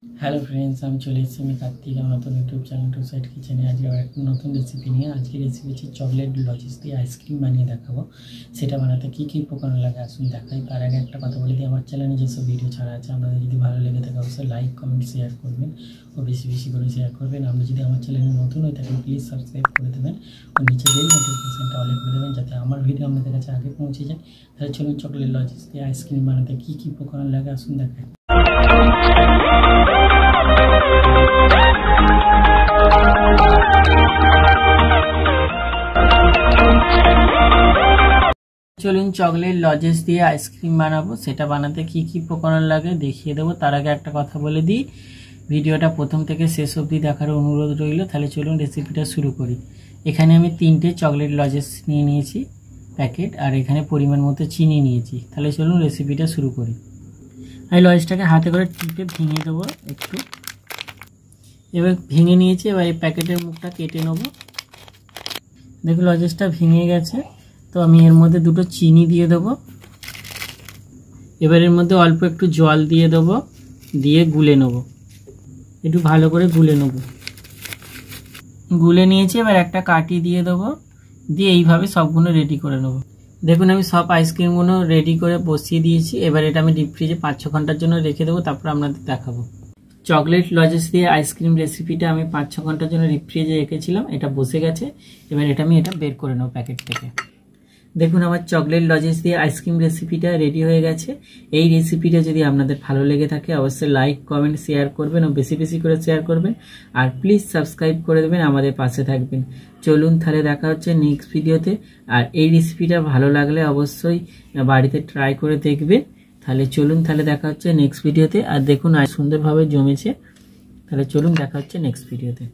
Hello friends, আমি চলে এসেছি আমি কার্তিক নতুন ইউটিউব চ্যানেল টু সাইড কিচেনে। আজকে একটা নতুন রেসিপি নিয়ে আজকে রেসিপি হচ্ছে চকলেট লজেস দিয়ে আইসক্রিম বানিয়ে দেখাবো। সেটা বানাতে কী কী উপকরণ লাগে আসুন দেখাই। তার আগে একটা কথা বলে দিই, আমার চ্যানেলে যেসব ভিডিও ছাড়া আছে আপনাদের যদি ভালো লেগে থাকে অবশ্যই লাইক কমেন্ট শেয়ার করবেন ও বেশি বেশি করে শেয়ার করবেন। আপনি যদি আমার চ্যানেলে নতুন হয়ে থাকেন প্লিজ সাবস্ক্রাইব করে দেবেন ও নিচে বেল নোটিফিকেশনটা অল করে দেবেন যাতে আমার ভিডিও আপনাদের কাছে আগে পৌঁছে যায়। তাহলে চলুন চকলেট লজেস দিয়ে আইসক্রিম বানাতে কী কী উপকরণ লাগে আসুন দেখাই। চলুন চকলেট লজেস দিয়ে আইসক্রিম বানাবো, সেটা বানাতে কি কি উপকরণ লাগে দেখিয়ে দেবো। তার আগে একটা কথা বলে দিই, ভিডিওটা প্রথম থেকে শেষ অবধি দেখার অনুরোধ রইল। তাহলে চলুন রেসিপিটা শুরু করি। এখানে আমি 3টে চকলেট লজেস নিয়ে নিয়েছি প্যাকেট, আর এখানে পরিমাণ মতো চিনি নিয়েছি। তাহলে চলুন রেসিপিটা শুরু করি। আমি লজেসটাকে হাতে করে টিপে ভেঙে দেবো একটু। এবার ভেঙে নিয়েছি, এবার এই প্যাকেটের মুখটা কেটে নেবো। দেখুন লজেসটা ভেঙে গেছে, তো আমি এর মধ্যে দুটো চিনি দিয়ে দেবো। এবার এর মধ্যে অল্প একটু জল দিয়ে দেবো, দিয়ে গুলে নেব। একটু ভালো করে গুলে নেব। গুলে নিয়েছি, এবার একটা কাঠি দিয়ে দেবো, দিয়ে এইভাবে সবগুলো রেডি করে নেব। দেখুন আমি সব আইসক্রিমগুলো রেডি করে বসিয়ে দিয়েছি। এবার এটা আমি ডিপ ফ্রিজে 5-6 ঘন্টার জন্য রেখে দেবো, তারপর আপনাদের দেখাবো। চকলেট লজেস দিয়ে আইসক্রিম রেসিপিটা আমি 5-6 ঘন্টার জন্য ডিপ ফ্রিজে রেখেছিলাম, এটা বসে গেছে। এবার আমি এটা বের করে নেব প্যাকেট থেকে। দেখুন আমার চকলেট লজেস দিয়ে আইসক্রিম রেসিপিটা রেডি হয়ে গেছে। এই রেসিপিটা যদি আপনাদের ভালো লেগে থাকে অবশ্যই লাইক কমেন্ট শেয়ার করবেন ও বেশি বেশি করে শেয়ার করবেন, আর প্লিজ সাবস্ক্রাইব করে দেবেন, আমাদের পাশে থাকবেন। চলুন তাহলে দেখা হচ্ছে নেক্সট ভিডিওতে। আর এই রেসিপিটা ভালো লাগলে অবশ্যই বাড়িতে ট্রাই করে দেখবেন। তাহলে চলুন তাহলে দেখা হচ্ছে নেক্সট ভিডিওতে। আর দেখুন আজ সুন্দরভাবে জমেছে। তাহলে চলুন দেখা হচ্ছে নেক্সট ভিডিওতে।